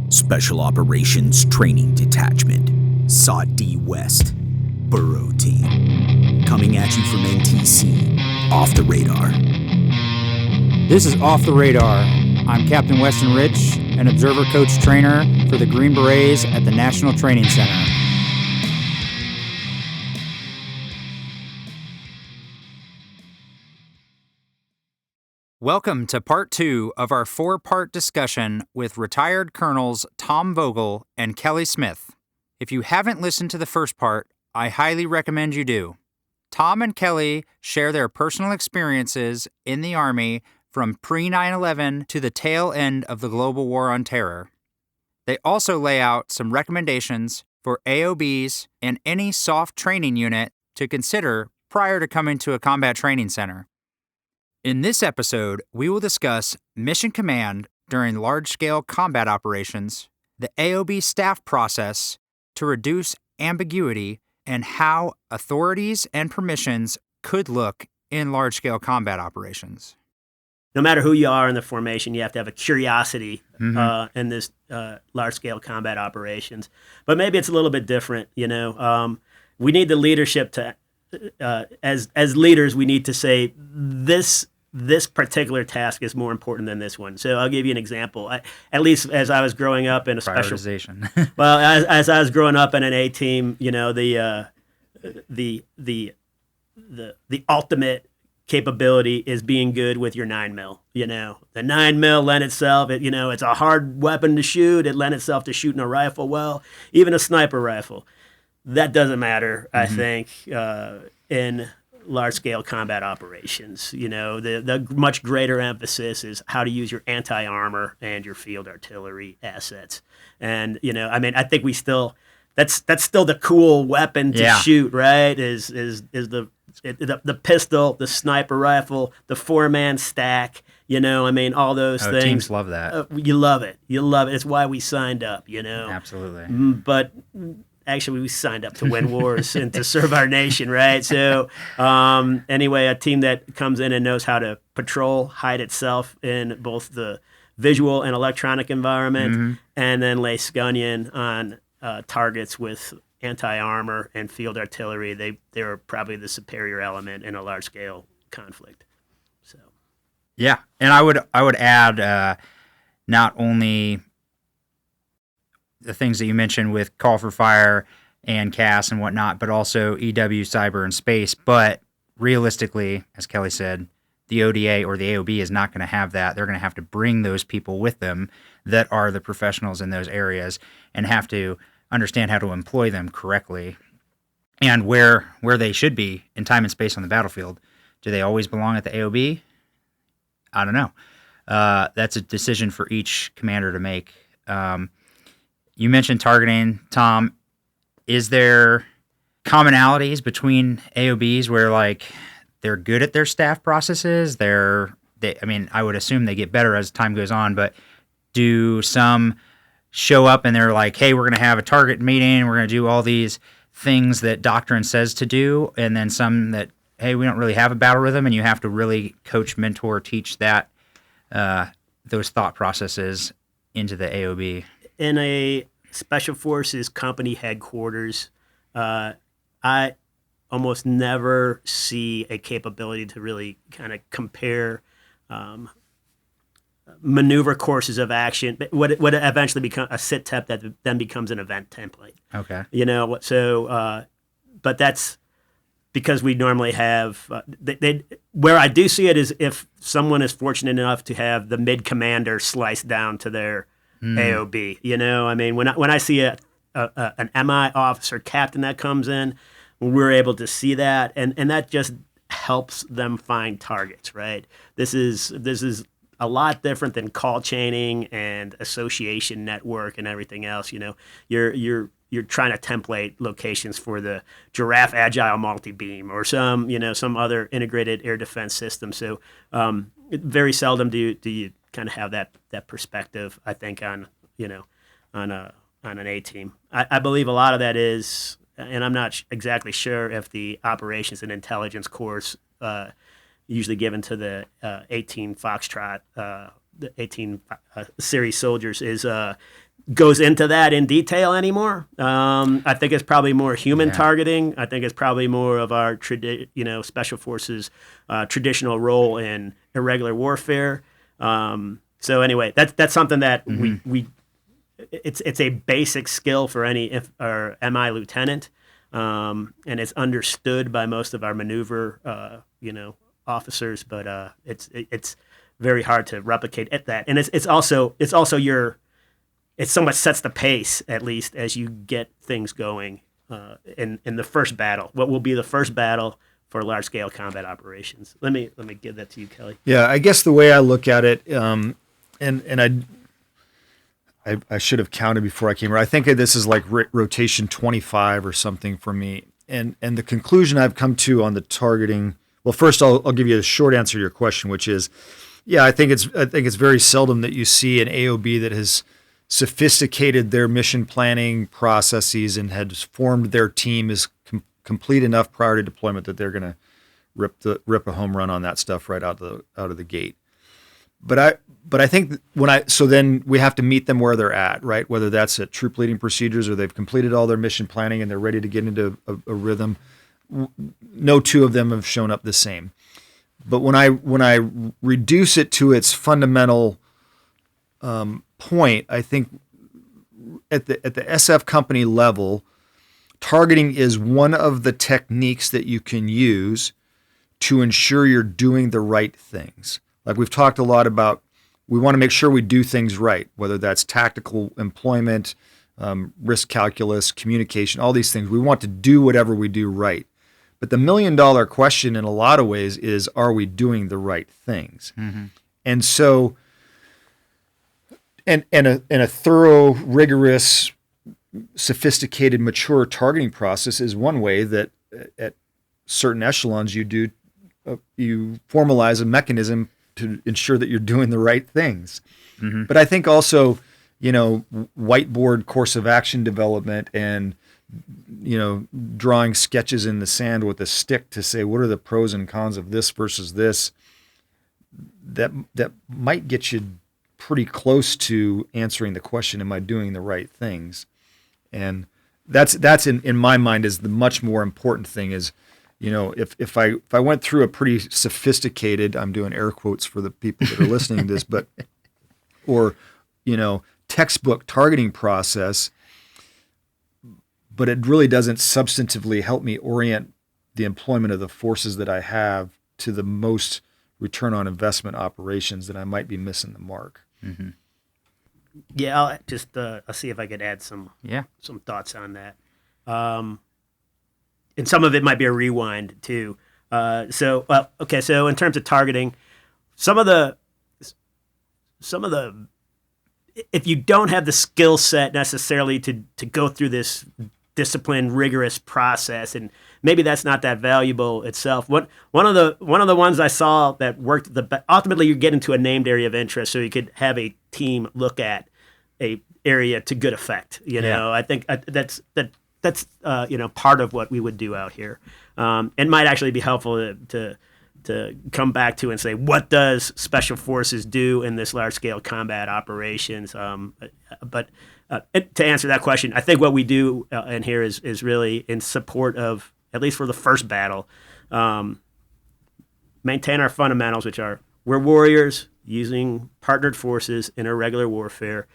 Special Operations Training Detachment, SOT-D West, Burrow Team. Coming at you from NTC, Off the Radar. This is Off the Radar. I'm Captain Weston Rich, an observer coach trainer for the Green Berets at the National Training Center. Welcome to part 2 of our 4-part discussion with retired colonels Tom Vogel and Kelly Smith. If you haven't listened to the first part, I highly recommend you do. Tom and Kelly share their personal experiences in the Army from pre-9/11 to the tail end of the global war on terror. They also lay out some recommendations for AOBs and any soft training unit to consider prior to coming to a combat training center. In this episode, we will discuss mission command during large-scale combat operations, the AOB staff process to reduce ambiguity, and how authorities and permissions could look in large-scale combat operations. No matter who you are in the formation, you have to have a curiosity in this large-scale combat operations. But maybe it's a little bit different, you know. We need the leadership to, as leaders, we need to say this particular task is more important than this one. So I'll give you an example. At least as I was growing up in a special prioritization. Well, as I was growing up in an A team, you know, the ultimate capability is being good with your 9mm. You know, the 9mm lent itself. It's a hard weapon to shoot. It lent itself to shooting a rifle well, even a sniper rifle. That doesn't matter, I think, in large-scale combat operations. You know, the much greater emphasis is how to use your anti-armor and your field artillery assets. And, you know, I mean, I think we still, that's still the cool weapon to shoot, right? Is the pistol, the sniper rifle, the 4-man stack, you know, I mean, all those things. Teams love that. You love it. You love it. It's why we signed up, you know. Absolutely. But actually, we signed up to win wars and to serve our nation, right? So anyway, a team that comes in and knows how to patrol, hide itself in both the visual and electronic environment, and then lay scunion on targets with anti-armor and field artillery. They're probably the superior element in a large-scale conflict. So, yeah, and I would add not only the things that you mentioned with call for fire and CAS and whatnot, but also EW, cyber, and space. But realistically, as Kelly said, the ODA or the AOB is not going to have that. They're going to have to bring those people with them that are the professionals in those areas and have to understand how to employ them correctly and where they should be in time and space on the battlefield. Do they always belong at the AOB? I don't know. That's a decision for each commander to make. You mentioned targeting, Tom. Is there commonalities between AOBs where, like, they're good at their staff processes? I would assume they get better as time goes on, but do some show up and they're like, hey, we're going to have a target meeting, we're going to do all these things that doctrine says to do, and then some that, hey, we don't really have a battle rhythm, and you have to really coach, mentor, teach that those thought processes into the AOB? In a Special Forces company headquarters, I almost never see a capability to really kind of compare maneuver courses of action. What eventually become a sit temp that then becomes an event template. Okay. You know, so but that's because we normally have where I do see it is if someone is fortunate enough to have the mid commander sliced down to their AOB. You know, I mean, when I see an MI officer captain that comes in, we're able to see that, and that just helps them find targets, right? This is a lot different than call chaining and association network and everything else. You know, you're trying to template locations for the Giraffe Agile multi-beam or some other integrated air defense system. So very seldom do you kind of have that perspective, I think, on an A team. I believe a lot of that is, and I'm not exactly sure if the operations and intelligence course usually given to the 18 Foxtrot, the 18 series soldiers is goes into that in detail anymore. I think it's probably more human targeting. I think it's probably more of our special forces traditional role in irregular warfare. So anyway, that's something that it's a basic skill for any MI lieutenant, and it's understood by most of our maneuver officers, but it's very hard to replicate at that. And it's also it somewhat sets the pace, at least as you get things going in the first battle. What will be the first battle for large scale combat operations? Let me give that to you, Kelly. Yeah, I guess the way I look at it, I should have counted before I came here. I think this is like rotation 25 or something for me. And the conclusion I've come to on the targeting. Well, first I'll give you a short answer to your question, which is, yeah, I think it's very seldom that you see an AOB that has sophisticated their mission planning processes and has formed their team is complete enough prior to deployment that they're going to rip a home run on that stuff right out of the gate. But I think so then we have to meet them where they're at, right? Whether that's at troop leading procedures or they've completed all their mission planning and they're ready to get into a rhythm. No two of them have shown up the same. But when I reduce it to its fundamental point, I think at the SF company level, targeting is one of the techniques that you can use to ensure you're doing the right things. Like we've talked a lot about, we want to make sure we do things right, whether that's tactical employment, risk calculus, communication, all these things. We want to do whatever we do right. But the $1 million question in a lot of ways is, are we doing the right things? Mm-hmm. And so, and a thorough, rigorous, sophisticated, mature targeting process is one way that at certain echelons you formalize a mechanism to ensure that you're doing the right things. Mm-hmm. But I think also, whiteboard course of action development and drawing sketches in the sand with a stick to say what are the pros and cons of this versus this, that might get you pretty close to answering the question, am I doing the right things? And that's in my mind is the much more important thing is, if I went through a pretty sophisticated, I'm doing air quotes for the people that are listening to this, but textbook targeting process, but it really doesn't substantively help me orient the employment of the forces that I have to the most return on investment operations, that I might be missing the mark. Mm-hmm. Yeah, I'll just I'll see if I could add some thoughts on that. And some of it might be a rewind too. So in terms of targeting, some of the if you don't have the skill set necessarily to go through this disciplined, rigorous process, and maybe that's not that valuable itself. One of the ones I saw that worked ultimately you get into a named area of interest, so you could have a team look at a area to good effect. I think that's part of what we would do out here. It might actually be helpful to come back to and say, what does Special Forces do in this large-scale combat operations? But to answer that question, I think what we do in here is really in support of, at least for the first battle, maintain our fundamentals, which are we're warriors using partnered forces in irregular warfare,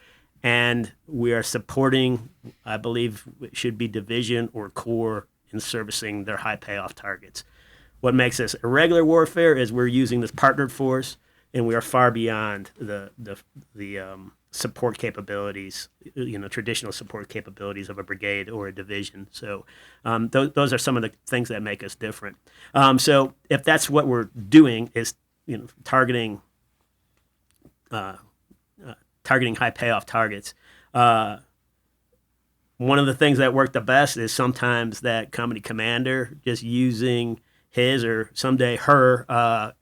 and we are supporting, I believe it should be division or corps in servicing their high payoff targets. What makes us irregular warfare is we're using this partnered force, and we are far beyond the support capabilities, traditional support capabilities of a brigade or a division. So those are some of the things that make us different. So if that's what we're doing is targeting high payoff targets. One of the things that worked the best is sometimes that company commander just using his or someday her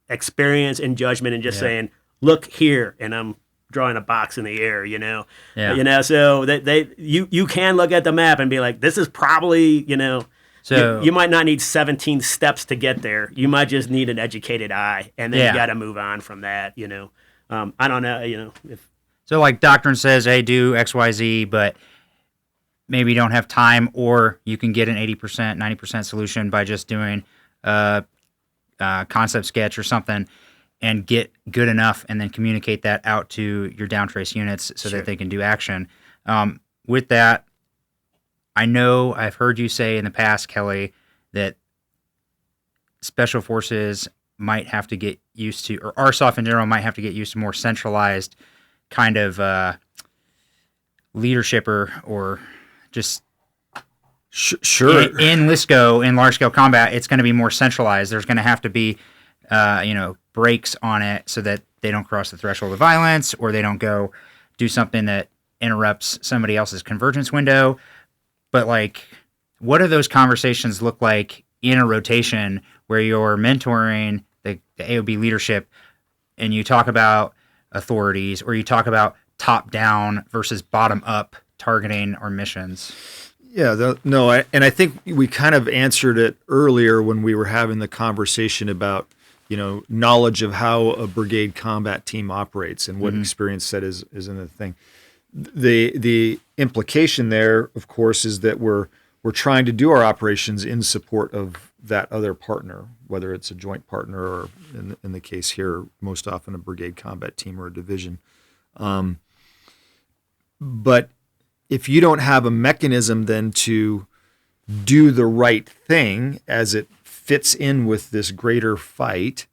experience and judgment and just saying, look here, and I'm drawing a box in the air, so that you can look at the map and be like, this is probably, so you might not need 17 steps to get there. You might just need an educated eye, and then you got to move on from that, I don't know, if So like doctrine says, hey, do X, Y, Z, but maybe you don't have time, or you can get an 80%, 90% solution by just doing a concept sketch or something and get good enough and then communicate that out to your downtrace units so that they can do action. With that, I know I've heard you say in the past, Kelly, that special forces might have to get used to, or RSOF in general might have to get used to more centralized kind of leadership or just sure. In LISCO, in large scale combat, it's going to be more centralized. There's going to have to be breaks on it so that they don't cross the threshold of violence, or they don't go do something that interrupts somebody else's convergence window. But like, what do those conversations look like in a rotation where you're mentoring the AOB leadership and you talk about authorities, or you talk about top down versus bottom up targeting or missions? Yeah, I think we kind of answered it earlier when we were having the conversation about, knowledge of how a brigade combat team operates and what experience set is in the thing. The implication there, of course, is that we're trying to do our operations in support of that other partner, whether it's a joint partner or, in the case here, most often a brigade combat team or a division. But if you don't have a mechanism then to do the right thing as it fits in with this greater fight,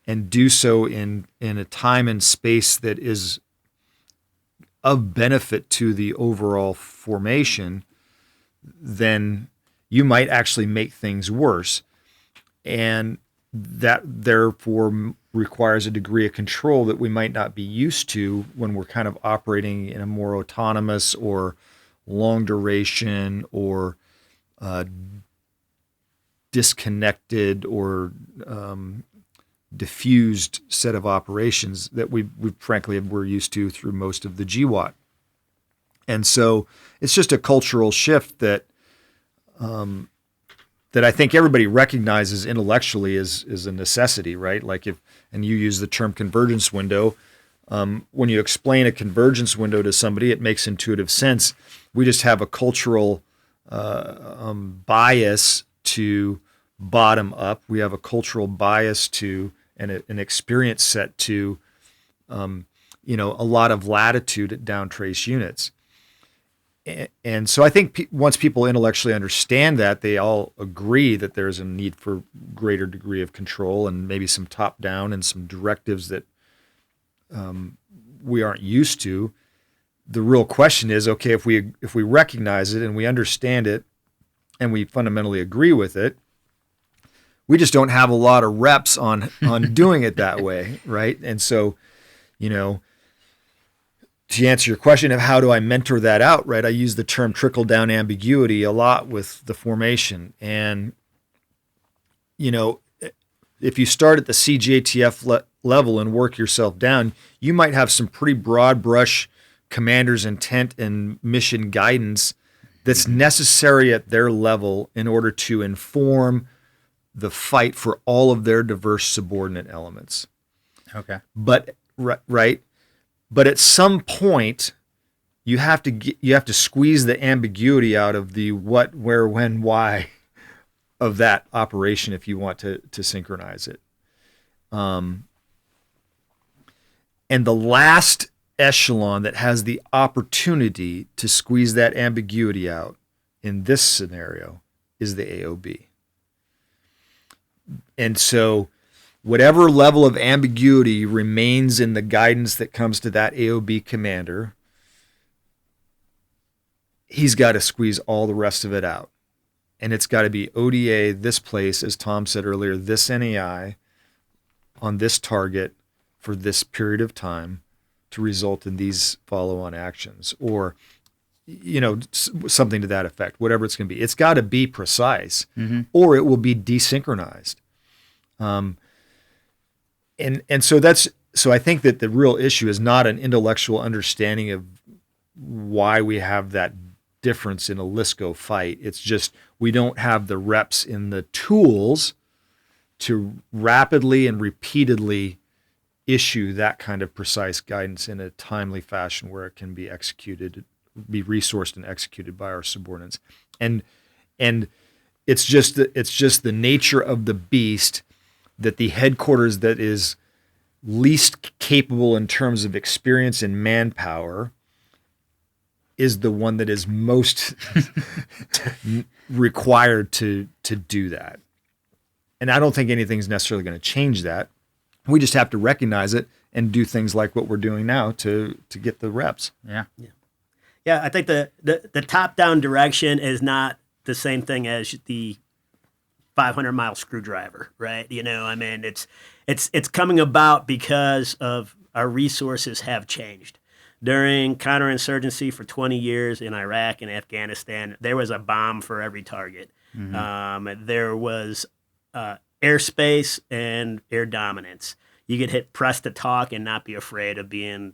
and do so in a time and space that is of benefit to the overall formation, then you might actually make things worse. And that therefore requires a degree of control that we might not be used to when we're kind of operating in a more autonomous or long duration or disconnected or diffused set of operations that we frankly we're used to through most of the GWAT. And so it's just a cultural shift that I think everybody recognizes intellectually is a necessity, right? Like and you use the term convergence window. When you explain a convergence window to somebody, it makes intuitive sense. We just have a cultural bias to bottom up. We have a cultural bias to and an experience set to, a lot of latitude at downtrace units. And so I think once people intellectually understand that, they all agree that there's a need for greater degree of control and maybe some top down and some directives that we aren't used to. The real question is, okay, if we recognize it and we understand it and we fundamentally agree with it, we just don't have a lot of reps on doing it that way, right? And so, to answer your question of how do I mentor that out, right? I use the term trickle-down ambiguity a lot with the formation. And, if you start at the CJTF level and work yourself down, you might have some pretty broad brush commander's intent and mission guidance that's necessary at their level in order to inform the fight for all of their diverse subordinate elements. Okay. But right, but at some point you have to squeeze the ambiguity out of the what, where, when, why of that operation if you want to synchronize it. And the last echelon that has the opportunity to squeeze that ambiguity out in this scenario is the AOB. And so whatever level of ambiguity remains in the guidance that comes to that AOB commander, he's got to squeeze all the rest of it out. And it's got to be ODA, this place, as Tom said earlier, this NEI on this target for this period of time to result in these follow-on actions, or something to that effect, whatever it's going to be. It's got to be precise, or it will be desynchronized. And so I think that the real issue is not an intellectual understanding of why we have that difference in a LISCO fight. It's just we don't have the reps in the tools to rapidly and repeatedly issue that kind of precise guidance in a timely fashion where it can be executed, be resourced and executed by our subordinates. And it's just the nature of the beast that the headquarters that is least capable in terms of experience and manpower is the one that is most required to do that. And I don't think anything's necessarily going to change that. We just have to recognize it and do things like what we're doing now to get the reps. Yeah. Yeah, I think the top-down direction is not the same thing as the 500-mile screwdriver, right? You know, I mean, it's coming about because of our resources have changed. During counterinsurgency for 20 years in Iraq and Afghanistan, there was a bomb for every target. Mm-hmm. There was airspace and air dominance. You could hit press to talk and not be afraid of being.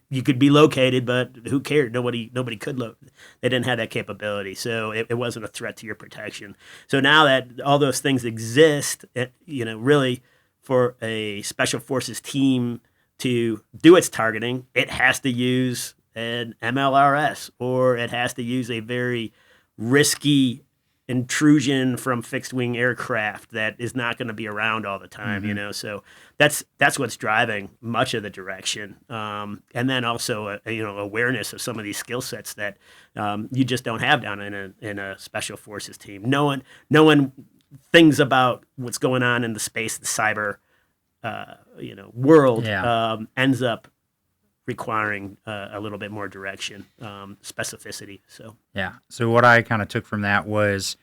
You could be located, but who cared? Nobody could They didn't have that capability, so it wasn't a threat to your protection. So now that all those things exist, really for a special forces team to do its targeting, it has to use an MLRS, or it has to use a very risky intrusion from fixed wing aircraft that is not going to be around all the time, So that's what's driving much of the direction, and then also awareness of some of these skill sets that you just don't have down in a special forces team. No one thinks about what's going on in the space, the cyber, world. Ends up requiring a little bit more direction, specificity. So what I kind of took from that was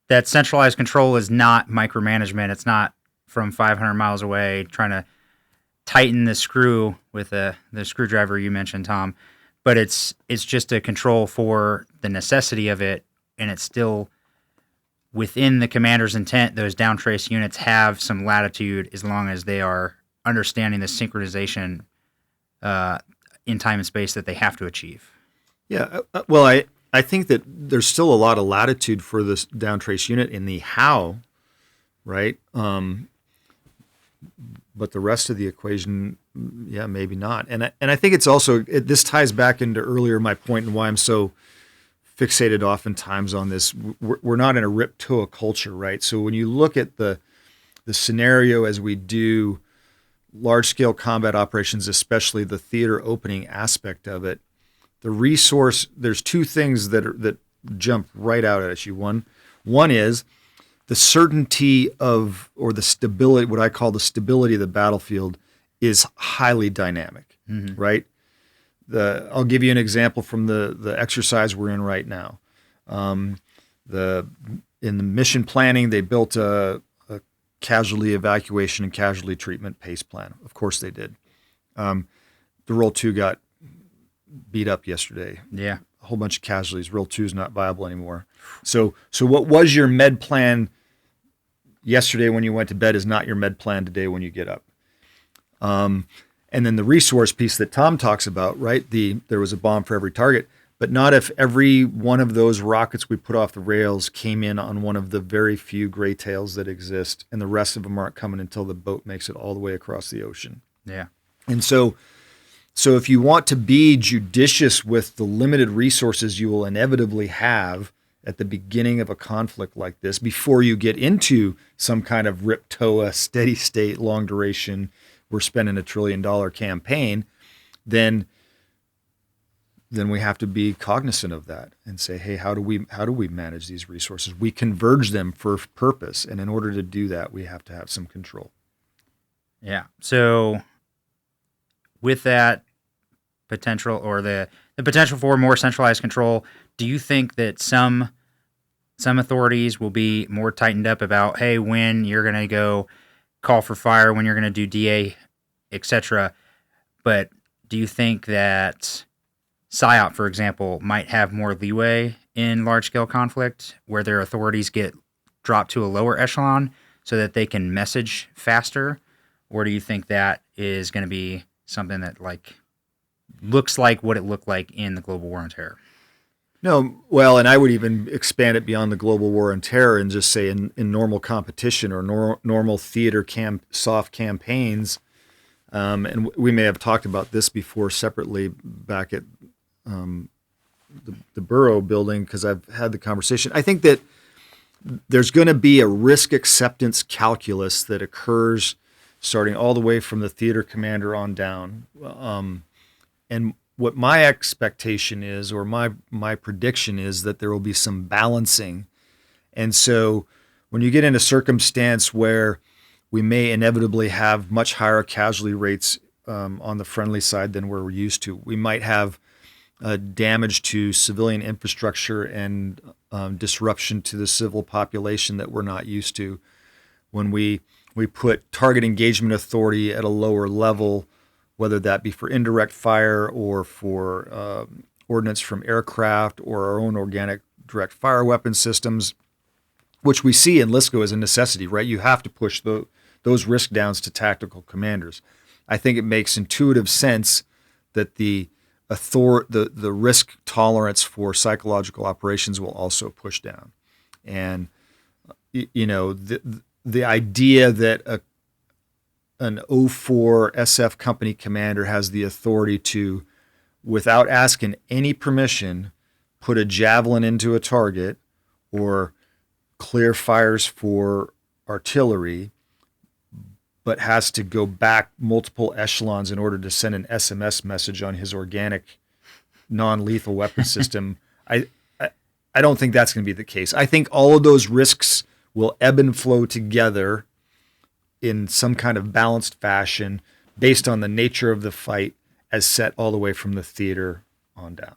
that centralized control is not micromanagement. It's not from 500 miles away trying to tighten the screw with the screwdriver you mentioned, Tom. But it's just a control for the necessity of it, and it's still within the commander's intent. Those downtrace units have some latitude as long as they are understanding the synchronization in time and space that they have to achieve. Yeah, well, I think that there's still a lot of latitude for this downtrace unit in the how, right? But the rest of the equation, maybe not. And I think it's also, this ties back into earlier my point and why I'm so fixated oftentimes on this. We're not in a rip TOA culture, right? So when you look at the scenario as we do large-scale combat operations, especially the theater opening aspect of it, the resource, there's two things that jump right out at you. One is the certainty of, or the stability, what I call the stability of the battlefield is highly dynamic, right? I'll give you an example from the exercise we're in right now. In the mission planning, they built a casualty evacuation and casualty treatment PACE plan. Of course they did. The Roll 2 got beat up yesterday. Yeah. A whole bunch of casualties. Roll 2 is not viable anymore. So what was your med plan yesterday when you went to bed is not your med plan today when you get up. And then the resource piece that Tom talks about, right? There was a bomb for every target, but not if every one of those rockets we put off the rails came in on one of the very few gray tails that exist, and the rest of them aren't coming until the boat makes it all the way across the ocean. Yeah. And so if you want to be judicious with the limited resources you will inevitably have at the beginning of a conflict like this, before you get into some kind of rip TOA, steady state, long duration, we're spending $1 trillion campaign, then we have to be cognizant of that and say, hey, how do we manage these resources? We converge them for purpose, and in order to do that, we have to have some control. Yeah. So with that potential, or the potential for more centralized control, do you think that some authorities will be more tightened up about, hey, when you're going to go call for fire, when you're going to do DA, etc. But do you think that PSYOP, for example, might have more leeway in large-scale conflict where their authorities get dropped to a lower echelon so that they can message faster? Or do you think that is going to be something that looks like what it looked like in the global war on terror? No, well, and I would even expand it beyond the global war on terror and just say in normal competition or normal theater soft campaigns, And we may have talked about this before separately back at the Borough building, because I've had the conversation. I think that there's going to be a risk acceptance calculus that occurs starting all the way from the theater commander on down. And what my expectation is, or my prediction is, that there will be some balancing. And so when you get in a circumstance where we may inevitably have much higher casualty rates on the friendly side than we're used to, we might have damage to civilian infrastructure and disruption to the civil population that we're not used to. When we put target engagement authority at a lower level, whether that be for indirect fire or for ordnance from aircraft or our own organic direct fire weapon systems, which we see in LSCO as a necessity, right? You have to push those risk downs to tactical commanders. I think it makes intuitive sense that the risk tolerance for psychological operations will also push down. And, the idea that an 04 SF company commander has the authority to, without asking any permission, put a javelin into a target or clear fires for artillery, but has to go back multiple echelons in order to send an SMS message on his organic non-lethal weapon system. I don't think that's going to be the case. I think all of those risks will ebb and flow together in some kind of balanced fashion based on the nature of the fight as set all the way from the theater on down.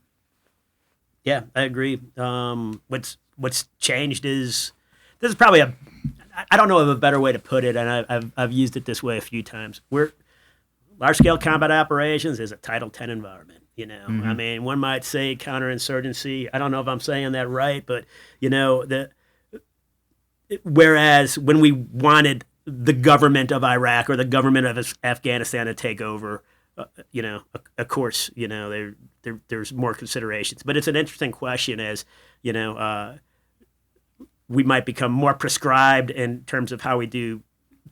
Yeah, I agree. What's changed is, this is probably I don't know of a better way to put it, and I've used it this way a few times. Large scale combat operations is a Title 10 environment. I mean, one might say counterinsurgency. I don't know if I'm saying that right, but whereas when we wanted the government of Iraq or the government of Afghanistan to take over, of course, there's more considerations. But it's an interesting question, as we might become more prescribed in terms of how we do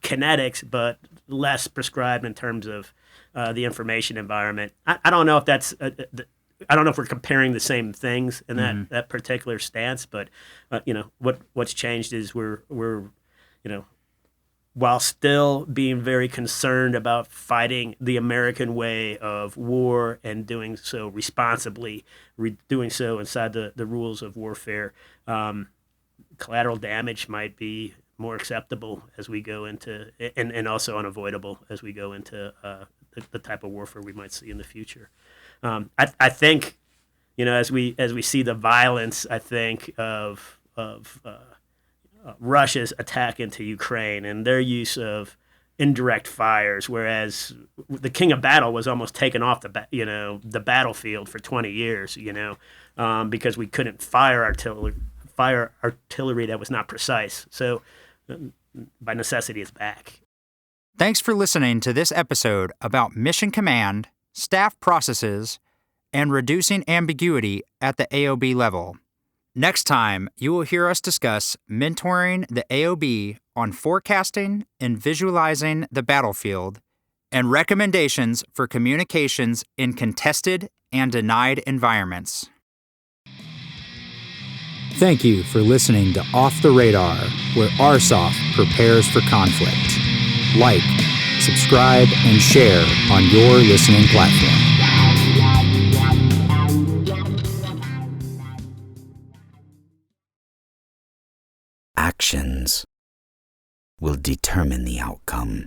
kinetics, but less prescribed in terms of the information environment. I don't know if that's I don't know if we're comparing the same things in that particular stance, but what's changed is we're while still being very concerned about fighting the American way of war and doing so responsibly, doing so inside the rules of warfare, collateral damage might be more acceptable as we go into, and also unavoidable as we go into the type of warfare we might see in the future. I think, as we see the violence, I think of Russia's attack into Ukraine and their use of indirect fires, whereas the king of battle was almost taken off the battlefield for 20 years, because we couldn't fire artillery that was not precise. So by necessity, it's back. Thanks for listening to this episode about mission command, staff processes, and reducing ambiguity at the AOB level. Next time, you will hear us discuss mentoring the AOB on forecasting and visualizing the battlefield, and recommendations for communications in contested and denied environments. Thank you for listening to Off the Radar, where RSOF prepares for conflict. Like, subscribe, and share on your listening platform. Actions will determine the outcome.